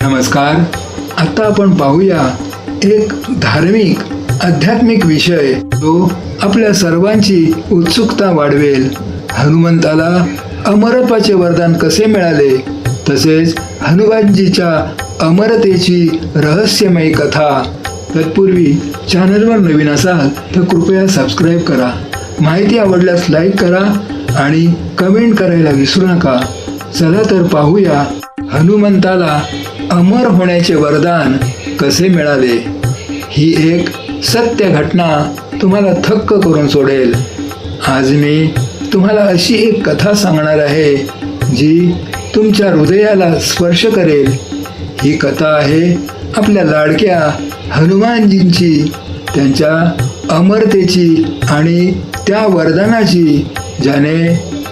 नमस्कार. आता आपण पाहूया एक धार्मिक आध्यात्मिक विषय जो आपल्या सर्वांची उत्सुकता वाढवेल. हनुमंताला अमरत्वाचे वरदान कसे मिळाले, तसेच हनुमानजीच्या अमरतेची रहस्यमयी कथा. तत्पूर्वी चॅनलवर नवीन असाल तर कृपया सबस्क्राईब करा. माहिती आवडल्यास लाईक करा आणि कमेंट करायला विसरू नका. चला तर पाहूया हनुमंताला अमर होण्याचे वरदान कसे मिळाले. ही एक सत्य घटना तुम्हाला थक्क करून सोडेल. आज मी तुम्हाला अशी एक कथा सांगणार आहे जी तुमच्या हृदयाला स्पर्श करेल. ही कथा आहे आपल्या लाडक्या हनुमानजींची, त्यांच्या अमरतेची आणि त्या वरदानाची ज्याने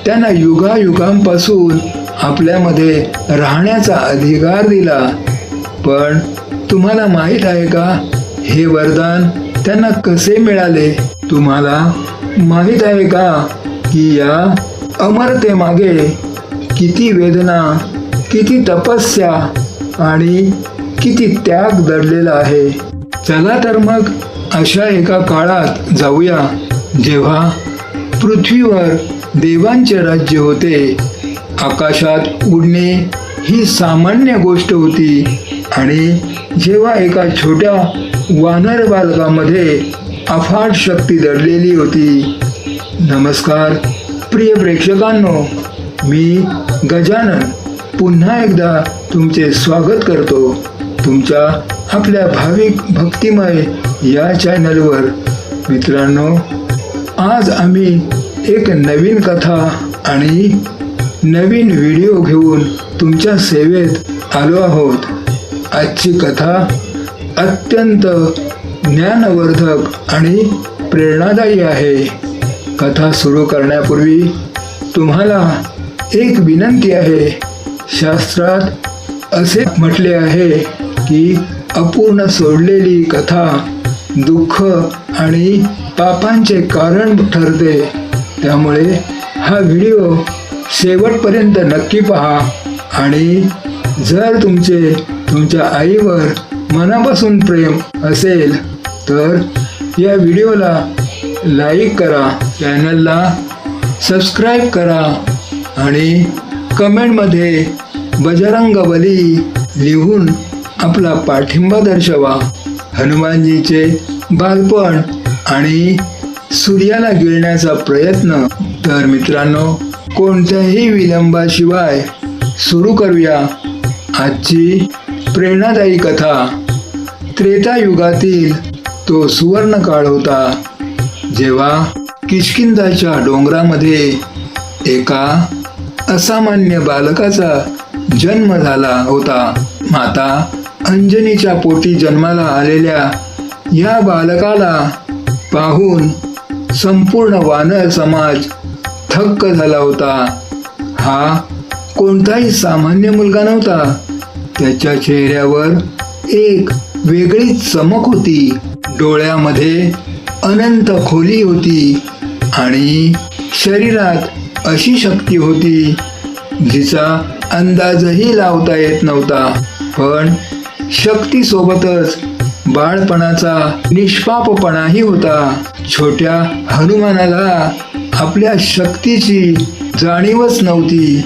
त्यांना युगायुगांपासून आपल्यामध्ये राहण्याचा अधिकार दिला. पण तुम्हाला माहीत आहे का, हे वरदान त्यांना कसे मिळाले? तुम्हाला माहीत आहे का की या अमरतेमागे किती वेदना, किती तपस्या आणि किती त्याग दडलेला आहे? चला तर मग अशा एका काळात जाऊया जेव्हा पृथ्वीवर देवांचे राज्य होते. आकाशात उडणे ही सामान्य गोष्ट होती आणि जेव्हा एका छोट्या वानर बालकामध्ये अफाट शक्ती दडलेली होती. नमस्कार प्रिय प्रेक्षकांनो, मी गजानन पुन्हा एकदा तुमचे स्वागत करतो तुमच्या आपल्या भाविक भक्तिमय या चॅनलवर. मित्रांनो, आज आम्ही एक नवीन कथा आणि नवीन व्हिडिओ घेऊन तुमच्या सेवेत आलो आहोत. आजची कथा अत्यंत ज्ञानवर्धक आणि प्रेरणादायी आहे. कथा सुरू करण्यापूर्वी तुम्हाला एक विनंती आहे. शास्त्रात असे म्हटले आहे की अपूर्ण सोडलेली कथा दुःख आणि पापांचे कारण ठरते. त्यामुळे हा व्हिडिओ शेवटपर्यंत नक्की पहा आणि जर तुमच्या आईवर मनापासून प्रेम असेल तर या व्हिडिओला लाईक करा, चॅनलला सबस्क्राईब करा आणि कमेंटमध्ये बजरंगबली लिहून आपला पाठिंबा दर्शवा. हनुमानजीचे बालपण आणि सूर्याला गिळण्याचा प्रयत्न. तर मित्रांनो, कोणत्याही विलंबाशिवाय सुरू करूया आजची प्रेरणादायी कथा. त्रेतायुगातील तो सुवर्ण काळ होता जेव्हा किष्किंधाच्या डोंगरामध्ये एका असामान्य बालकाचा जन्म झाला होता. माता अंजनीच्या पोटी जन्माला आलेल्या या बालकाला पाहून संपूर्ण वानर समाज थक्क झाला होता. हा कोणताही सामान्य मुलगा नव्हता. त्याच्या चेहऱ्यावर एक वेगळीच चमक होती. डोळ्यामध्ये अनंत खोली होती आणि शरीरात अशी शक्ती होती जिचा अंदाजही लावता येत नव्हता. पण शक्तीसोबतच बाळपणाचा निष्पापपणाही होता. छोट्या हनुमानाला आपल्या शक्तीची जाणीवच नव्हती.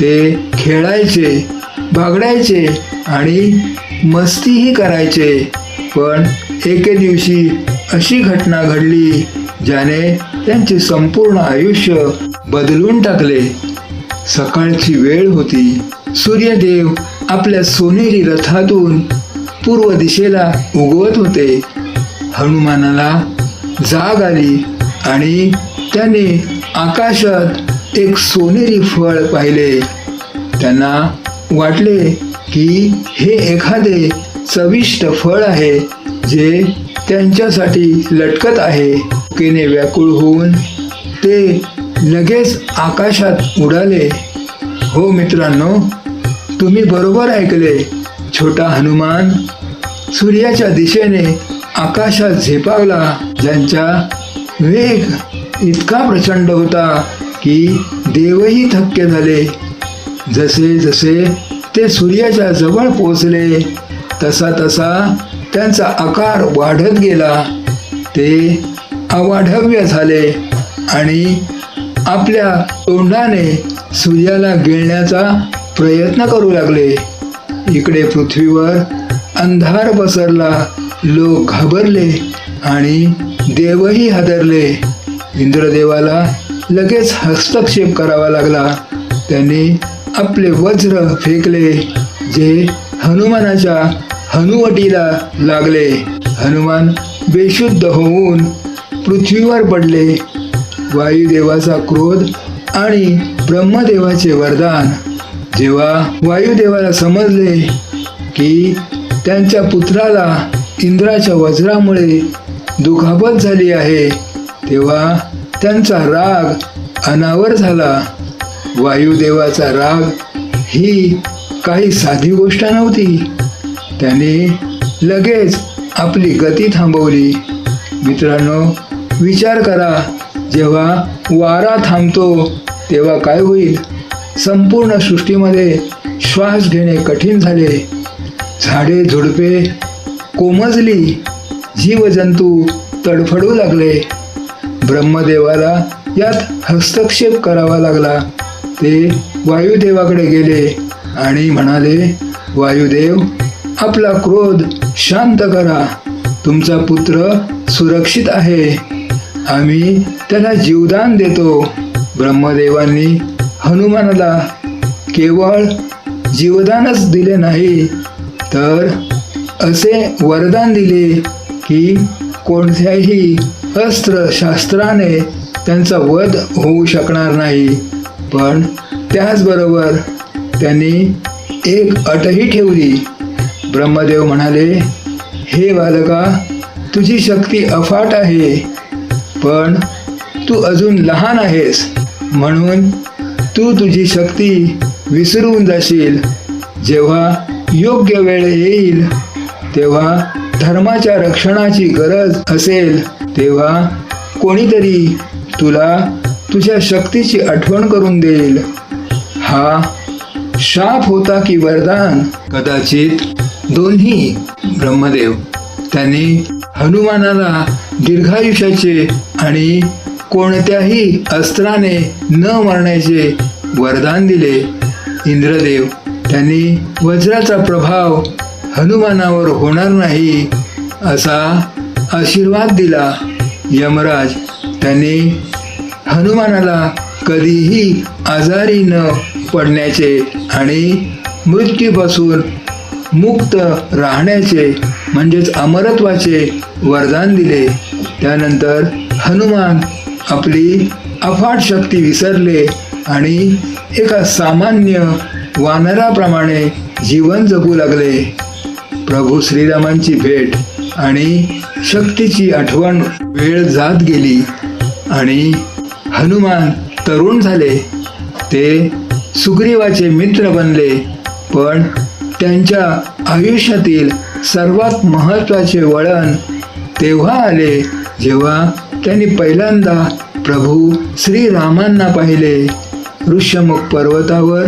ते खेळायचे, बागडायचे आणि मस्तीही करायचे. पण एके दिवशी अशी घटना घडली ज्याने त्यांचे संपूर्ण आयुष्य बदलून टाकले. सकाळची वेळ होती. सूर्यदेव आपल्या सोनेरी रथातून पूर्व दिशेला उगवत होते. हनुमानाला जाग आली आणि त्याने आकाशात एक सोनेरी फळ पाहिले. त्यांना वाटले की हे एखादे चविष्ट फळ आहे जे त्यांच्यासाठी लटकत आहे. भुकेने व्याकुळ होऊन ते लगेच आकाशात उडाले. हो मित्रांनो, तुम्ही बरोबर ऐकले. छोटा हनुमान सूर्याच्या दिशेने आकाशात झेपावला. ज्यांचा वेग इतका प्रचंड होता की देवही थक्क झाले. जसे जसे ते सूर्याच्या जवळ पोचले तसा तसा त्यांचा आकार वाढत गेला. ते अवाढव्य झाले आणि आपल्या तोंडाने सूर्याला गिळण्याचा प्रयत्न करू लागले. इकडे पृथ्वीवर अंधार पसरला. लोक घाबरले आणि देवही हादरले. इंद्रदेवाला लगेच हस्तक्षेप करावा लागला. त्यांनी आपले वज्र फेकले जे हनुमानाच्या हनुवटीला लागले. हनुमान बेशुद्ध होऊन पृथ्वीवर पडले. वायुदेवाचा क्रोध आणि ब्रह्मदेवाचे वरदान. जेव्हा वायुदेवाला समजले की त्यांच्या पुत्राला इंद्राच्या वज्रामुळे दुखापत झाली आहे, तेव्हा त्यांचा राग अनावर झाला. वायुदेवाचा राग ही काही साधी गोष्ट नव्हती. त्याने लगेच आपली गती थांबवली. मित्रांनो, विचार करा, जेव्हा वारा थांबतो तेव्हा काय होईल? संपूर्ण सृष्टीमध्ये श्वास घेणे कठीण झाले. झाडे झुडपे कोमजली. जीवजंतू तडफडू लागले. ब्रह्मदेवाला यात हस्तक्षेप करावा लागला. ते वायुदेवाकडे गेले आणि म्हणाले, वायुदेव, आपला क्रोध शांत करा. तुमचा पुत्र सुरक्षित आहे. आम्ही त्याला जीवदान देतो. ब्रह्मदेवांनी हनुमानाला केवळ जीवदानच दिले नाही, तर असे वरदान दिले की कोणत्याही अस्त्रशास्त्राने त्यांचा वध होऊ शकणार नाही. पण त्याचबरोबर त्यांनी एक अटही ठेवली. ब्रह्मदेव म्हणाले, हे बालका, तुझी शक्ती अफाट आहे, पण तू अजून लहान आहेस, म्हणून तू तुझी शक्ती विसरून जाशील. जेव्हा योग्य वेळ येईल, तेव्हा धर्माच्या रक्षणाची गरज असेल, तेव्हा कोणीतरी तुला तुझ्या शक्तीची आठवण करून देईल. हा शाप होता की वरदान? कदाचित दोन्ही. ब्रह्मदेव त्यांनी हनुमानाला दीर्घायुष्याचे आणि कोणत्याही अस्त्राने न मरण्याचे वरदान दिले. इंद्रदेव त्यांनी वज्राचा प्रभाव हनुमानावर होणार नाही असा आशीर्वाद दिला. यमराज त्यांनी हनुमानाला कधीही आजारी न पडण्याचे आणि मृत्यूपासून मुक्त राहण्याचे म्हणजेच अमरत्वाचे वरदान दिले. त्यानंतर हनुमान आपली अफाट शक्ती विसरले आणि एका सामान्य वानराप्रमाणे जीवन जगू लागले. प्रभू श्रीरामांची भेट आणि शक्तीची आठवण वेळ जात गेली आणि हनुमान तरुण झाले. ते सुग्रीवाचे मित्र बनले. पण त्यांच्या आयुष्यातील सर्वात महत्त्वाचे वळण तेव्हा आले जेव्हा त्यांनी पहिल्यांदा प्रभू श्रीरामांना पाहिले. ऋष्यमुख पर्वतावर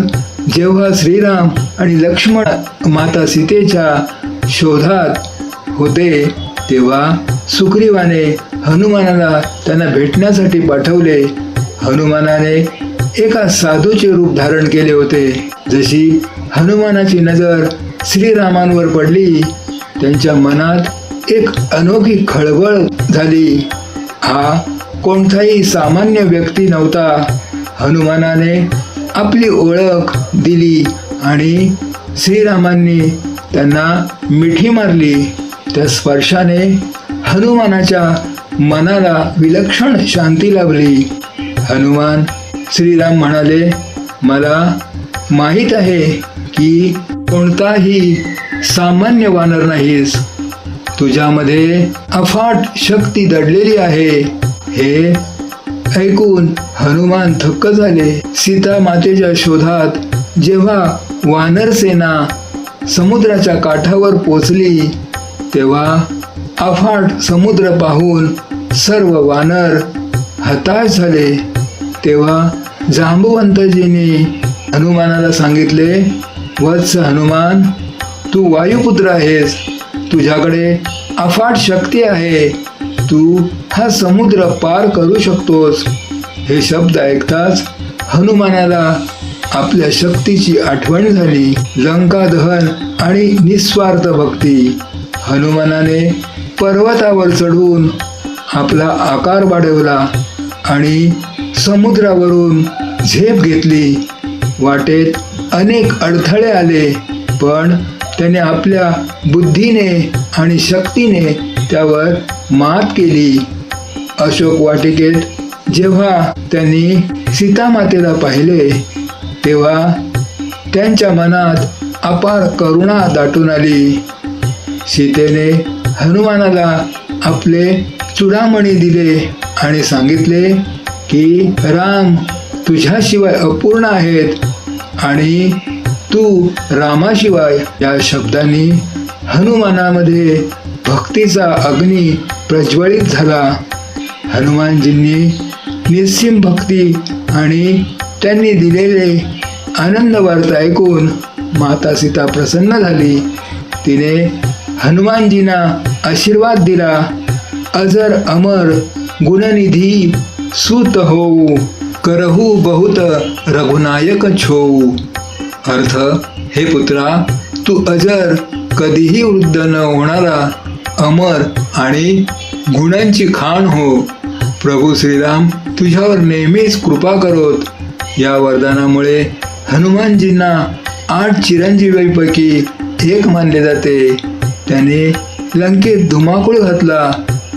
जेव्हा श्रीराम आणि लक्ष्मण माता सीतेच्या शोधात होते, तेव्हा सुग्रीवाने हनुमानाला त्यांना भेटण्यासाठी पाठवले. हनुमानाने एका साधूचे रूप धारण केले होते. जशी हनुमानाची नजर श्रीरामांवर पडली, त्यांच्या मनात एक अनोखी खळबळ झाली. हा कोणताही सामान्य व्यक्ती नव्हता. हनुमानाने आपली ओळख दिली आणि श्रीरामांनी त्यांना मिठी मारली. त्या स्पर्शाने हनुमानाच्या मनाला विलक्षण शांती लाभली. हनुमान श्रीराम म्हणाले, मला माहीत आहे की कोणताही सामान्य वानर नाहीस. तुझ्यामध्ये अफाट शक्ती दडलेली आहे. हे ऐकून हनुमान थक्क झाले. सीता मातेच्या शोधात जेव्हा वानर सेना समुद्राच्या काठावर पोचली, तेव्हा अफाट समुद्र पाहून सर्व वानर हताश झाले. तेव्हा जांबुवंतजींनी हनुमानाला सांगितले, वत्स हनुमान, तू वायुपुत्र आहेस, तुझ्याकडे अफाट शक्ती आहे, तू हा समुद्र पार करू शकतोस. हे शब्द ऐकताच हनुमानाला आपल्या शक्तीची आठवण झाली. लंका दहन आणि निस्वार्थ भक्ती. हनुमानाने पर्वतावर चढून आपला आकार वाढवला आणि समुद्रावरून झेप घेतली. वाटेत अनेक अडथळे आले, पण त्याने आपल्या बुद्धीने आणि शक्तीने त्यावर मात केली. अशोक वाटिकेत जेव्हा त्यांनी सीतामातेला पाहिले, तेव्हा त्यांच्या मनात अपार करुणा दाटून आली. सीतेने हनुमानाला आपले चूडामणी दिले आणि सांगितले की राम तुझ्याशिवाय अपूर्ण आहेत आणि तू रामाशिवाय. या शब्दांनी हनुमानामध्ये भक्तीचा अग्नी प्रज्वलित झाला. हनुमानजींनी निस्सीम भक्ती आणि त्यांनी दिलेले आनंद वार्ता ऐकून माता सीता प्रसन्न झाली. तिने हनुमानजींना आशीर्वाद दिला, अजर अमर गुणनिधी सूत होऊ, करहू बहुत रघुनायक छोऊ. अर्थ, हे पुत्रा, तू अजर, कधीही वृद्ध न होणारा, अमर आणि गुणांची खाण हो. प्रभू श्रीराम तुझ्यावर नेहमीच कृपा करोत. या वरदानामुळे हनुमानजींना 8 चिरंजीवीपैकी एक मानले जाते. त्याने लंकेत धुमाकूळ घातला,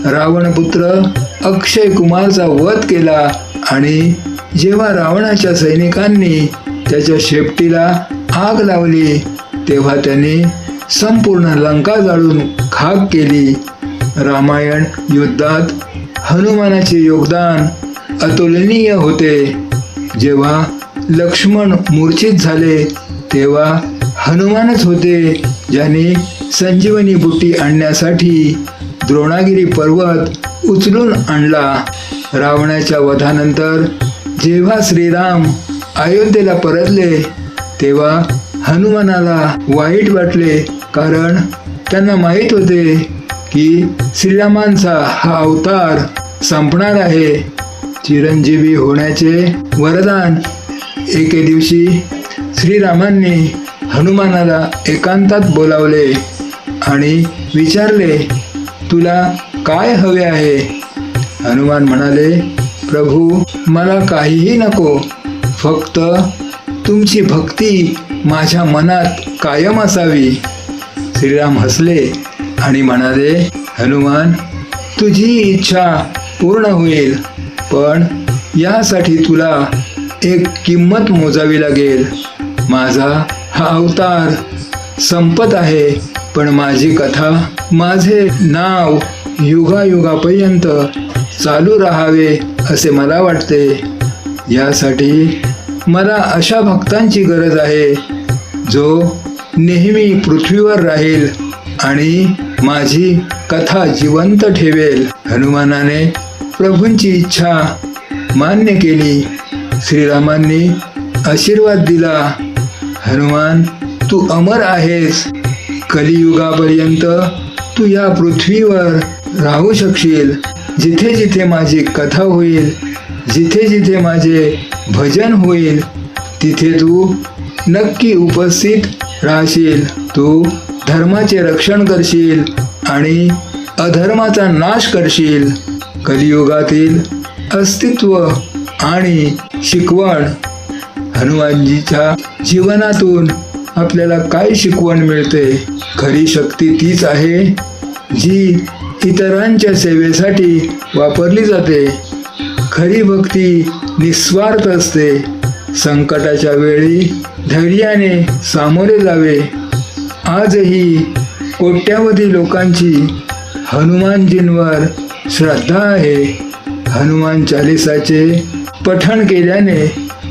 रावणपुत्र अक्षय कुमारचा वध केला आणि जेव्हा रावणाच्या सैनिकांनी त्याच्या शेपटीला आग लावली, तेव्हा त्याने संपूर्ण लंका जाळून खाक केली. रामायण युद्धात हनुमानाचे योगदान अतुलनीय होते. जेव्हा लक्ष्मण मूर्छित झाले, तेव्हा हनुमानच होते ज्याने संजीवनी बुटी आणण्यासाठी द्रोणागिरी पर्वत उचलून आणला. रावणाच्या वधानंतर जेव्हा श्रीराम अयोध्येला परतले, तेव्हा हनुमानाला वाईट वाटले, कारण त्यांना माहीत होते की श्रीरामांचा हा अवतार संपणार आहे. चिरंजीवी होण्याचे वरदान. एके दिवशी श्रीरामांनी हनुमानाला एकांतात बोलावले आणि विचारले, तुला काय हवे आहे? हनुमान म्हणाले, प्रभू, मला काहीही नको, फक्त तुमची भक्ती माझ्या मनात कायम असावी. श्रीराम हसले आणि म्हणाले, हनुमान, तुझी इच्छा पूर्ण होईल, पण यासाठी तुला एक किंमत मोजावी लागेल. माझा हा अवतार संपत आहे, पण माझी कथा, माझे नाव युगायुगापर्यंत चालू राहावे असे मला वाटते. यासाठी मला अशा भक्तांची गरज आहे जो नेहमी पृथ्वीवर राहील आणि माझी कथा जिवंत ठेवेल. हनुमानाने प्रभूंची इच्छा मान्य केली. श्रीरामांनी आशीर्वाद दिला, हनुमान, तू अमर आहेस. कलियुगापर्यंत तू या पृथ्वीवर राहू शकशील. जिथे जिथे माझी कथा होईल, जिथे जिथे माझे भजन होईल, तिथे तू नक्की उपस्थित राहशील. तू धर्माचे रक्षण करशील आणि अधर्माचा नाश करशील. कलियुगातील अस्तित्व आणि शिकवण. हनुमानजीच्या जीवनातून आपल्याला काय शिकवण मिळते? खरी शक्ती तीच आहे जी इतरांच्या सेवेसाठी वापरली जाते. खरी भक्ती निस्वार्थ असते. संकटाच्या वेळी धैर्याने सामोरे जावे. आजही कोट्यावधी लोकांची हनुमानजींवर श्रद्धा आहे. हनुमान चालिसाचे पठण केल्याने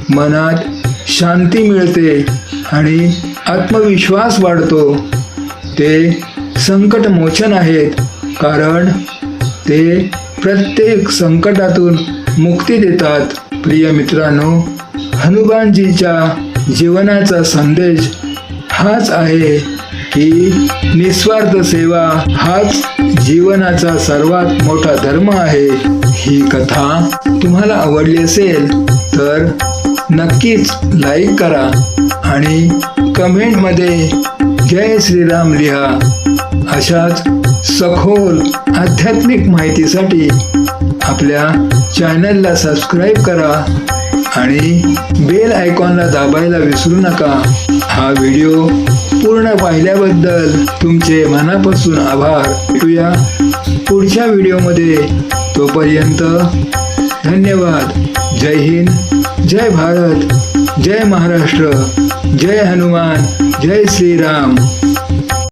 मनात शांती मिळते आणि आत्मविश्वास वाढतो. ते संकटमोचन आहेत, कारण ते प्रत्येक संकटातून मुक्ती देतात. प्रिय मित्रांनो, हनुमानजीच्या जीवनाचा संदेश हाच आहे की निस्वार्थ सेवा हाच जीवनाचा सर्वात मोठा धर्म आहे. ही कथा तुम्हाला आवडली असेल तर नक्कीच लाईक करा आणि कमेंटमध्ये जय श्रीराम लिहा. अशाच सखोल आध्यात्मिक माहितीसाठी आपल्या चॅनलला सबस्क्राईब करा आणि बेल आयकॉनला दाबायला विसरू नका. हा व्हिडिओ पूर्ण पाहिल्याबद्दल तुमचे मनापासून आभार. भेटूया पुढच्या व्हिडिओमध्ये. तोपर्यंत धन्यवाद. जय हिंद, जय भारत, जय महाराष्ट्र, जय हनुमान, जय श्रीराम.